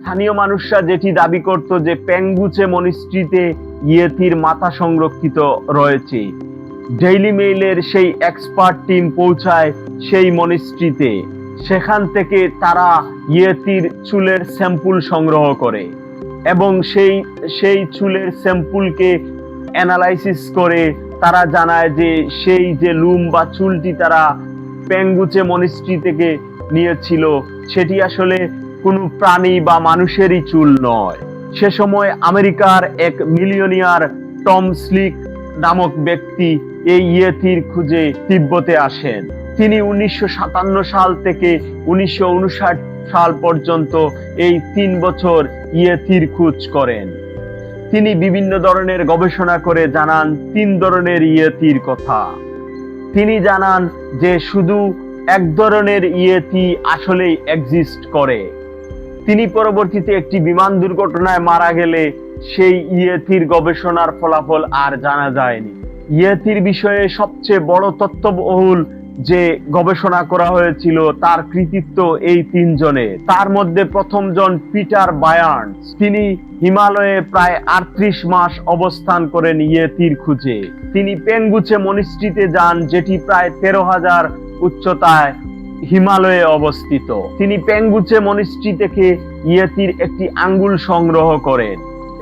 স্থানীয় মানুষরা যেটি দাবি করত যে পেঙ্গুচে মনিস্ট্রিতে ইয়েতির মাথা সংরক্ষিত রয়েছে। ডেইলি মেইলের সেই এক্সপার্ট টিম পৌঁছায় সেই মনিস্ট্রিতে। সেখান থেকে তারা ইয়েতির চুলের স্যাম্পল সংগ্রহ করে এবং সেই চুলের স্যাম্পলকে অ্যানালাইসিস করে তারা জানায় যে সেই যে লুম বা চুলটি তারা পেঙ্গুচে মনিস্ট্রি থেকে নিয়েছিল সেটি আসলে কোনো প্রাণী বা মানুষেরই চুল নয়। সে সময় আমেরিকার এক মিলিয়নিয়ার টম স্লিক নামক ব্যক্তি এই ইয়েতির খুঁজে তিব্বতে আসেন। তিনি 1957 সাল থেকে 1959 সাল পর্যন্ত এই 3 বছর ইয়েতির খোঁজ করেন। তিনি বিভিন্ন ধরনের গবেষণা করে জানান 3 ধরনের ইয়েতির কথা। তিনি জানান যে শুধু এক ধরনের ইয়েতি আসলেই এক্সিস্ট করে। তিনি পরবর্তীতে একটি বিমান দুর্ঘটনায় মারা গেলে সেই ইয়েতির গবেষণার ফলাফল আর জানা যায়নি। ইয়েতির বিষয়ে সবচেয়ে বড় তথ্যবহুল যে গবেষণা করা হয়েছিল তার কৃতিত্ব এই 3 জনের। তার মধ্যে প্রথম জন পিটার বায়ার্নস। তিনি হিমালয়ে প্রায় 38 মাস অবস্থান করেন ইয়েতির খুঁজে। তিনি পেঙ্গুচে মনিস্ট্রিতে যান, যেটি প্রায় 13,000 উচ্চতায় হিমালয়ে অবস্থিত। তিনি পেঙ্গুচে মনিস্ট্রি থেকে ইয়েতির একটি আঙ্গুল সংগ্রহ করেন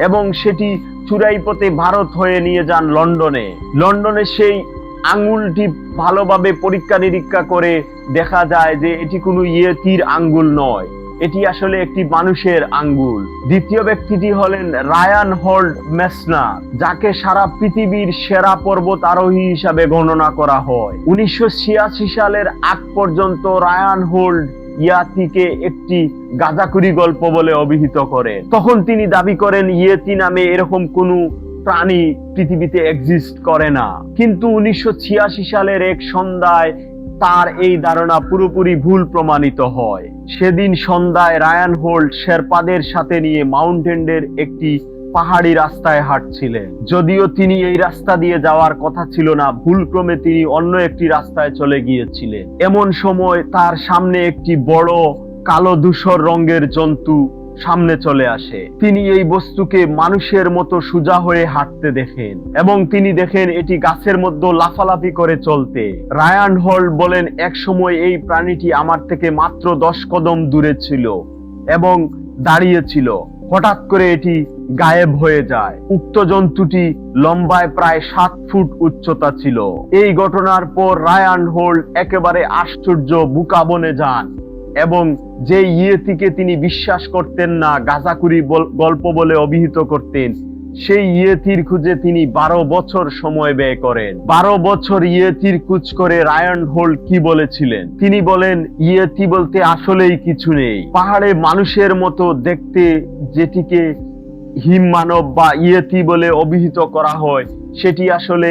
এবং সেটি চুরাই পথে ভারত হয়ে নিয়ে যান লন্ডনে। লন্ডনে সেই আঙ্গুলটি ভালোভাবে পরীক্ষা নিরীক্ষা করে দেখা যায় যে এটি কোনো ইয়েতির আঙ্গুল নয়, এটি আসলে একটি মানুষের আঙ্গুল। দ্বিতীয় ব্যক্তিটি হলেন রায়ান হোল্ড মেসনার, যাকে সারা পৃথিবীর সেরা পর্বত আরোহী হিসাবে গণনা করা হয়। 1986 সালের আগ পর্যন্ত রায়ান হোল্ড ইয়েতিকে একটি গাঁজাখুরি গল্প বলে অভিহিত করেন। তখন তিনি দাবি করেন ইয়েতি নামে এরকম কোনো প্রাণী পৃথিবীতে এক্সিস্ট করে না। কিন্তু 1986 সালের এক সন্ধ্যায় তার এই ধারণা পুরোপুরি ভুল প্রমাণিত হয়। সেদিন সন্ধ্যায় রায়ান হোল্ড শেরপাদের সাথে নিয়ে মাউন্টেনের একটি পাহাড়ি রাস্তায় হাঁটছিলেন। যদিও তিনি এই রাস্তা দিয়ে যাওয়ার কথা ছিল না, ভুলক্রমে তিনি অন্য একটি রাস্তায় চলে গিয়েছিলেন। এমন সময় তার সামনে একটি বড় কালো ধূসর রঙের জন্তু সামনে চলে আসে। তিনি এই বস্তুকে মানুষের মতো সোজা হয়ে হাঁটতে দেখেন এবং তিনি দেখেন এটি গাছের মধ্যে লাফালাফি করে চলতে। রায়ান হোল্ড বলেন, এক সময় এই প্রাণীটি আমার থেকে মাত্র 10 কদম দূরে ছিল এবং দাঁড়িয়ে ছিল। হঠাৎ করে এটি গায়েব হয়ে যায়। উক্ত জন্তুটি লম্বায় প্রায় 7 ফুট উচ্চতা ছিল। এই ঘটনার পর রায়ান হোল্ড একেবারে আশ্চর্য বুকা বনে যান এবং যে ইয়েতিকে তিনি বিশ্বাস করতেন না, গাঁজাখুরি গল্প বলে অভিহিত করতেন, সেই ইয়েতির খুঁজে তিনি 12 বছর সময় ব্যয় করেন। 12 বছর ইয়েতির খোঁজ করে রায়ান হোল্ড কি বলেছিলেন? তিনি বলেন, ইয়েতি বলতে আসলেই কিছু নেই। পাহাড়ে মানুষের মতো দেখতে যেটিকে হিম মানব বা ইয়েতি বলে অভিহিত করা হয় সেটি আসলে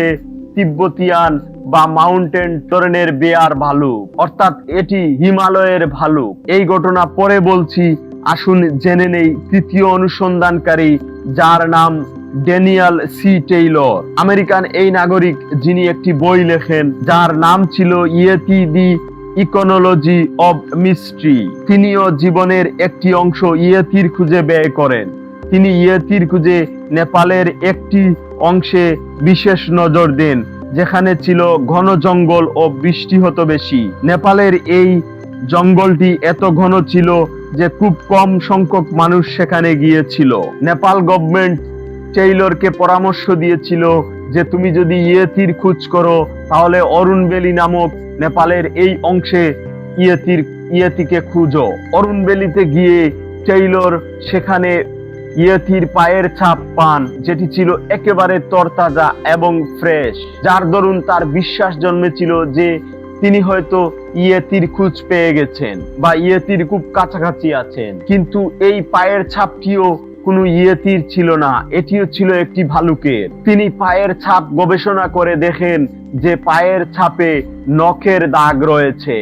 তিব্বতিয়ান বা মাউন্টেন ধরনের বেয়ার ভালুক, অর্থাৎ এটি হিমালয়ের ভালুক। এই ঘটনা পরে বলছি, আসুন জেনে নেই তৃতীয় অনুসন্ধানকারী, যার নাম ড্যানিয়েল সি টেইলর। আমেরিকান এই নাগরিক যিনি একটি বই লেখেন যার নাম ছিল ইয়েতি দি ইকোনোলজি অব মিস্ট্রি। তিনিও জীবনের একটি অংশ ইয়েতির খুঁজে ব্যয় করেন। তিনি ইয়েতির খুঁজে নেপালের একটি অংশে বিশেষ নজর দেন যেখানে ছিল ঘন জঙ্গল ও বৃষ্টি হতো বেশি। নেপালের এই জঙ্গলটি এত ঘন ছিল যে খুব কম সংখ্যক মানুষ সেখানে গিয়েছিল। নেপাল গভর্নমেন্ট টেইলরকে পরামর্শ দিয়েছিল যে তুমি যদি ইয়েতির খোঁজ করো তাহলে অরুণ ভ্যালি নামক নেপালের এই অংশে ইয়েতিকে খুঁজো। অরুণ ভ্যালিতে গিয়ে টেইলর সেখানে ইয়েতির পায়ের ছাপ পান, যেটি ছিল একেবারে তরতাজা এবং ফ্রেশ, যার দরুন তার বিশ্বাস জন্মেছিল যে তিনি হয়তো ইয়েতির খোঁজ পেয়ে গেছেন বা ইয়েতির খুব কাছাকাছি আছেন। কিন্তু এই পায়ের ছাপটিও কোনো ইয়েতির ছিল না, এটিও ছিল একটি ভালুকের। তিনি পায়ের ছাপ গবেষণা করে দেখেন যে পায়ের ছাপে নখের দাগ রয়েছে,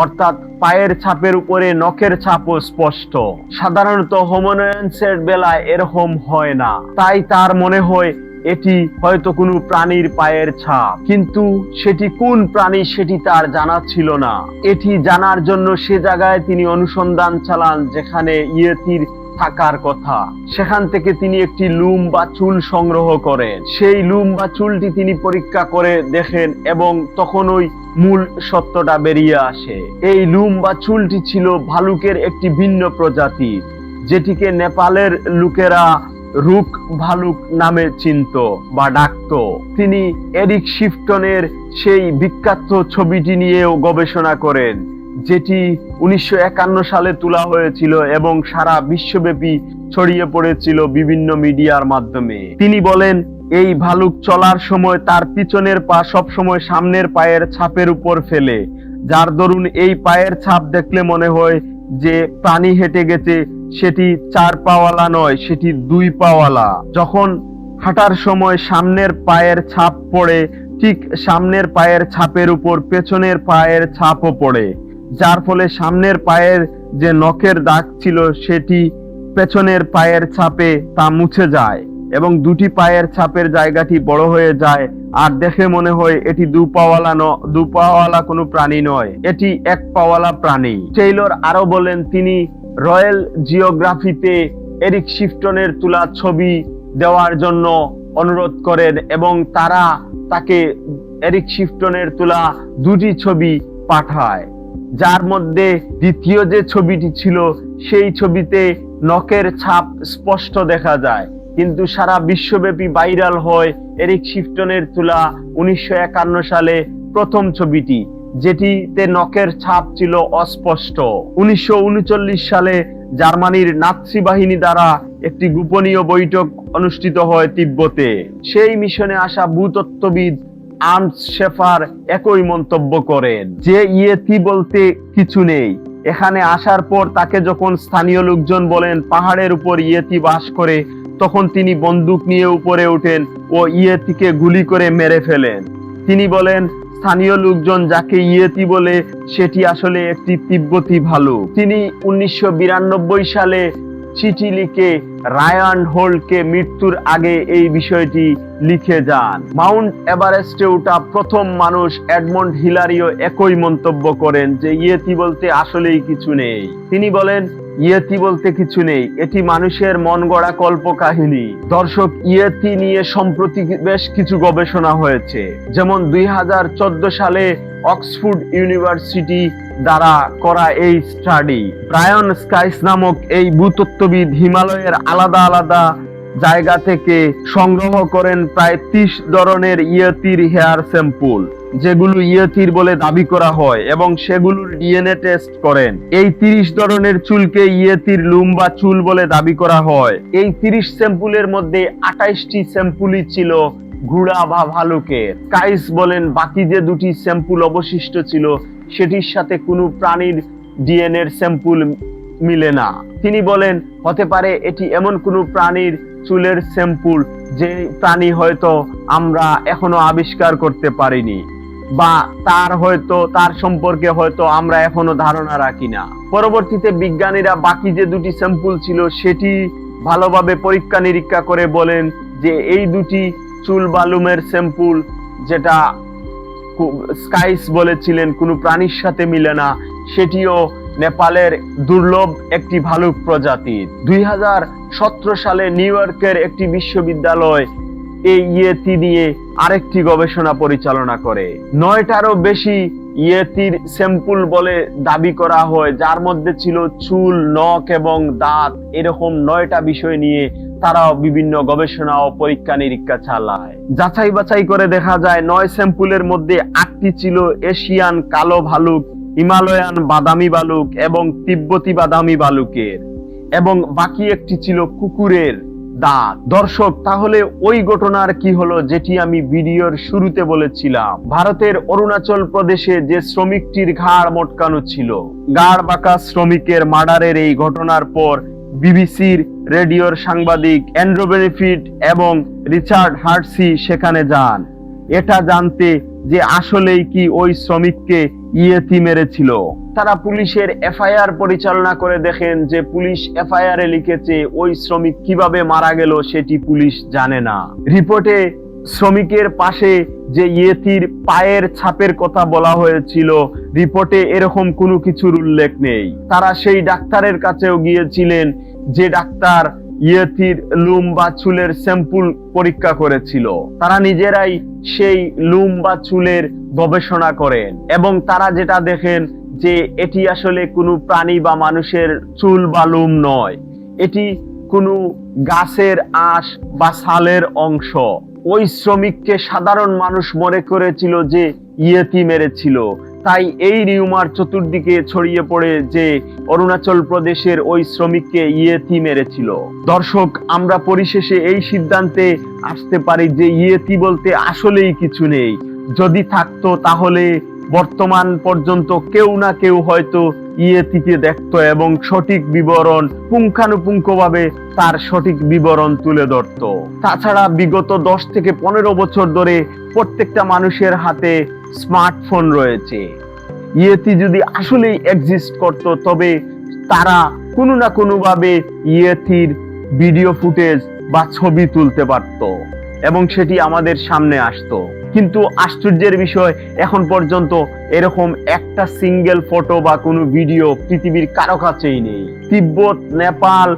অর্থাৎ পায়ের ছাপের উপরে নখের ছাপও স্পষ্ট। সাধারণত হোমোনিয়ান্সের বেলায় এরকম হয় না, তাই তার মনে হয় এটি হয়তো কোনো প্রাণীর পায়ের ছাপ, কিন্তু সেটি কোন প্রাণী সেটি তার জানা ছিল না। এটি জানার জন্য সে জায়গায় তিনি অনুসন্ধান চালান যেখানে ইয়েতির থাকার কথা। সেখান থেকে তিনি একটি লুম বা চুল সংগ্রহ করেন। সেই লুম বা চুলটি তিনি পরীক্ষা করে দেখেন এবং তখন ওই মূল সত্যটা বেরিয়ে আসে। এই লুম বা চুলটি ছিল ভালুকের একটি ভিন্ন প্রজাতি, যেটিকে নেপালের লোকেরা রুক ভালুক নামে চিনত বা ডাকত। তিনি এরিক শিফটনের সেই বিখ্যাত ছবিটি নিয়েও গবেষণা করেন, যেটি 1951 সালে তোলা হয়েছিল এবং সারা বিশ্বব্যাপী ছড়িয়ে পড়েছিল বিভিন্ন মিডিয়ার মাধ্যমে। তিনি বলেন, এই ভালুক চলার সময় তার পিছনের পা সবসময় সামনের পায়ের ছাপের উপর ফেলে, যার দরুন এই পায়ের ছাপ দেখলে মনে হয় যে প্রাণী হেঁটে গেছে, সেটি 4 পাওয়ালা নয়, সেটি 2 পাওয়ালা। যখন হাঁটার সময় সামনের পায়ের ছাপ পড়ে, ঠিক সামনের পায়ের ছাপের উপর পেছনের পায়ের ছাপও পড়ে, যার ফলে সামনের পায়ের যে নখের দাগ ছিল সেটি পেছনের পায়ের ছাপে তা মুছে যায় এবং দুটি পায়ের ছাপের জায়গাটি বড় হয়ে যায়, আর দেখে মনে হয় এটি 2 পাওয়ালা কোনো প্রাণী নয়, এটি 1 পাওয়ালা প্রাণী। টেইলর আরো বলেন, তিনি রয়্যাল জিওগ্রাফিতে এরিক শিফটনের তোলা ছবি দেওয়ার জন্য অনুরোধ করেন এবং তারা তাকে এরিক শিফটনের তোলা 2টি ছবি পাঠায়, যার মধ্যে দ্বিতীয় যে ছবিটি ছিল সেই ছবিতে নখের ছাপ স্পষ্ট দেখা যায়, কিন্তু সারা বিশ্বব্যাপী ভাইরাল হয় এরিক শিফটনের তোলা 1951 সালে প্রথম ছবিটি, যেটিতে নখের ছাপ ছিল অস্পষ্ট। 1939 সালে জার্মানির নাৎসি বাহিনী দ্বারা একটি গোপনীয় বৈঠক অনুষ্ঠিত হয় তিব্বতে। সেই মিশনে আসা ভূতত্ত্ববিদ আর্নস্ট শেফার একই মন্তব্য করেন যে ইয়েতি বলতে কিছু নেই। এখানে আসার পর তাকে যখন স্থানীয় লোকজন বলেন পাহাড়ের উপর ইয়েতি বাস করে, তখন তিনি বন্দুক নিয়ে উপরে ওঠেন ও ইয়েতিকে গুলি করে মেরে ফেলেন। তিনি বলেন, স্থানীয় লোকজন যাকে ইয়েতি বলে সেটি আসলে একটি তিব্বতী ভালুক। তিনি 1992 সালে চিঠি লিখে রায়ান হোল্টকে মৃত্যুর আগে এই বিষয়টি লিখে যান। মাউন্ট এভারেস্টে ওঠা প্রথম মানুষ এডমন্ড হিলারিও একই মন্তব্য করেন যে ইয়েতি বলতে আসলেই কিছু নেই। তিনি বলেন, ইয়েতি বলতে কিছু নেই, এটি মানুষের মন গড়া কল্প কাহিনী। দর্শক, ইয়েতি নিয়ে সম্প্রতি বেশ কিছু গবেষণা হয়েছে, যেমন 2014 সালে অক্সফোর্ড ইউনিভার্সিটি দ্বারা করা এই স্টাডি। ব্রায়ান স্কাইস নামক এই ভূতত্ত্ববিদ হিমালয়ের আলাদা আলাদা জায়গা থেকে সংগ্রহ করেন প্রায় 30 ধরনের ইয়েতির হেয়ার স্যাম্পল, যেগুলো ইয়েতির বলে দাবি করা হয়, এবং সেগুলোর ডিএনএ টেস্ট করেন। এই 30 ধরনের চুলকে ইয়েতির লুম বা চুল বলে দাবি করা হয়। এই 30 স্যাম্পলের মধ্যে 28টি স্যাম্পলই ছিল ঘোড়া বা ভালুকের। কাইস বলেন, বাকি যে 2টি স্যাম্পল অবশিষ্ট ছিল সেটির সাথে কোনো প্রাণীর ডিএনএর স্যাম্পল মিলে না। তিনি বলেন, হতে পারে এটি এমন কোনো প্রাণীর চুলের স্যাম্পল যে প্রাণী হয়তো আমরা এখনো আবিষ্কার করতে পারিনি, বা তার সম্পর্কে হয়তো আমরা এখনো ধারণা রাখি না। পরবর্তীতে বিজ্ঞানীরা বাকি যে 2টি স্যাম্পল ছিল সেটি ভালোভাবে পরীক্ষা নিরীক্ষা করে বলেন যে এই 2টি চুল বা লুমের স্যাম্পল, যেটা স্কাইস বলেছিলেন কোনো প্রাণীর সাথে মিলে না, সেটিও নেপালের দুর্লভ একটি ভালুক প্রজাতির। 2017 সালে নিউ ইয়র্কের একটি বিশ্ববিদ্যালয় এই ইয়েতি নিয়ে আরেকটি গবেষণা পরিচালনা করে। 9টারও বেশি ইয়েতির স্যাম্পল বলে দাবি করা হয়, যার মধ্যে ছিল চুল, নখ এবং দাঁত। এরকম 9টা বিষয় নিয়ে তারাও বিভিন্ন গবেষণা ও পরীক্ষা নিরীক্ষা চালায়। যাচাই বাছাই করে দেখা যায় 9 স্যাম্পলের মধ্যে 8টি ছিল এশিয়ান কালো ভালুক, হিমালয়ান বাদামি ভালুক এবং তিব্বতী বাদামি ভালুকের, এবং বাকি একটি ছিল কুকুরের দাঁত। দর্শক, তাহলে ওই ঘটনার কি হলো যেটি আমি ভিডিওর শুরুতে বলেছিলাম? ভারতের অরুণাচল প্রদেশে যে শ্রমিকটির ঘাড় মটকানো ছিল, ঘাড় বাঁকা শ্রমিকের মার্ডারের এই ঘটনার পর বিবিসির রেডিওর সাংবাদিক অ্যান্ড্রু বেনিফিট এবং রিচার্ড হার্সি সেখানে যান এটা জানতে যে আসলেই কি ওই শ্রমিককে ইয়েতি মেরেছিল। তারা পুলিশের এফআইআর পরিচালনা করে দেখেন যে পুলিশ এফআইআরে লিখেছে ওই শ্রমিক কিভাবে মারা গেল সেটি পুলিশ জানে না। রিপোর্টে শ্রমিকের পাশে যে ইয়েতির পায়ের ছাপের কথা বলা হয়েছিল, রিপোর্টে এরকম কোনো কিছুর উল্লেখ নেই। তারা সেই ডাক্তারের কাছেও গিয়েছিলেন যে ডাক্তার ইয়েতির লুম বা চুলের স্যাম্পল পরীক্ষা করেছিল, তারা নিজেরাই সেই লুম বা চুলের গবেষণা করেন এবং তারা যেটা দেখেন যে এটি আসলে কোনো প্রাণী বা মানুষের চুল বা লুম নয়, এটি কোনো গাছের আঁশ বা ছালের অংশ। ওই শ্রমিককে সাধারণ মানুষ মনে করেছিল যে ইয়েতি মেরেছিল। তাই এই রিউমার চতুর্দিকে ছড়িয়ে পড়ে যে অরুণাচল প্রদেশের ওই শ্রমিককে ইয়েতি মেরেছিল। দর্শক, আমরা পরিশেষে এই সিদ্ধান্তে আসতে পারি যে ইয়েতি বলতে আসলেই কিছু নেই। যদি থাকতো তাহলে বর্তমান পর্যন্ত কেউ না কেউ হয়তো ইয়েতিকে দেখতো এবং সঠিক বিবরণ পুঙ্খানুপুঙ্খভাবে তার সঠিক বিবরণ তুলে ধরতো। তাছাড়া বিগত 10 থেকে 15 বছর ধরে প্রত্যেকটা মানুষের হাতে স্মার্টফোন রয়েছে। ইয়েতি যদি আসলেই এক্সিস্ট করতো তবে তারা কোনো না কোনোভাবে ইয়েতির ভিডিও ফুটেজ বা ছবি তুলতে পারতো এবং সেটি আমাদের সামনে আসতো। কিন্তু আশ্চর্যের বিষয়, এখন পর্যন্ত এরকম একটা সিঙ্গেল ফটো বা কোনো ভিডিও পৃথিবীর কারো কাছেই নেই। তিব্বত, নেপাল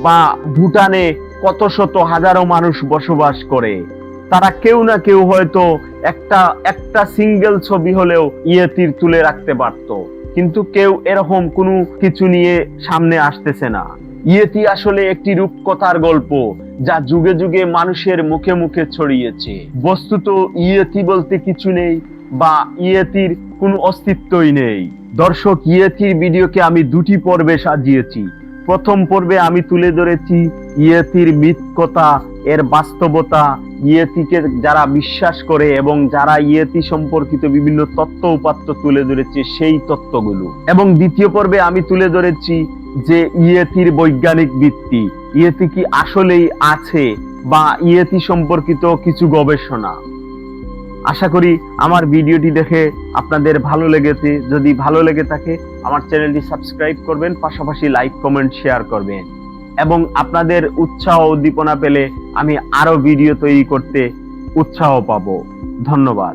বা ভুটানে কত শত হাজারো মানুষ বসবাস করে, তারা কেউ না কেউ হয়তো একটা সিঙ্গেল ছবি হলেও ইয়েতির তুলে রাখতে পারতো, কিন্তু কেউ এরকম কোনো কিছু নিয়ে সামনে আসতেছে না। ইয়েতি আসলে একটি রূপকথার গল্প যা যুগে যুগে মানুষের মুখে মুখে ছড়িয়েছে। বস্তুত ইয়েতি বলতে কিছু নেই বা ইয়েতির কোনো অস্তিত্বই নেই। দর্শক, ইয়েতির ভিডিওকে আমি 2টি পর্বে সাজিয়েছি। প্রথম পর্বে আমি তুলে ধরেছি ইয়েতির মিথ কথা, এর বাস্তবতা, ইয়েতিকে যারা বিশ্বাস করে এবং যারা ইয়েতি সম্পর্কিত বিভিন্ন তথ্য উপাত্ত তুলে ধরেছে সেই তথ্যগুলো। এবং দ্বিতীয় পর্বে আমি তুলে ধরেছি যে ইয়েতির বৈজ্ঞানিক ভিত্তি, ইয়েতি কি আসলেই আছে বা ইয়েতি সম্পর্কিত কিছু গবেষণা। আশা করি আমার ভিডিওটি দেখে আপনাদের ভালো লেগেছে। যদি ভালো লেগে থাকে আমার চ্যানেলটি সাবস্ক্রাইব করবেন, পাশাপাশি লাইক, কমেন্ট, শেয়ার করবেন এবং আপনাদের উৎসাহ উদ্দীপনা পেলে আমি আরো ভিডিও তৈরি করতে উৎসাহ পাবো। ধন্যবাদ।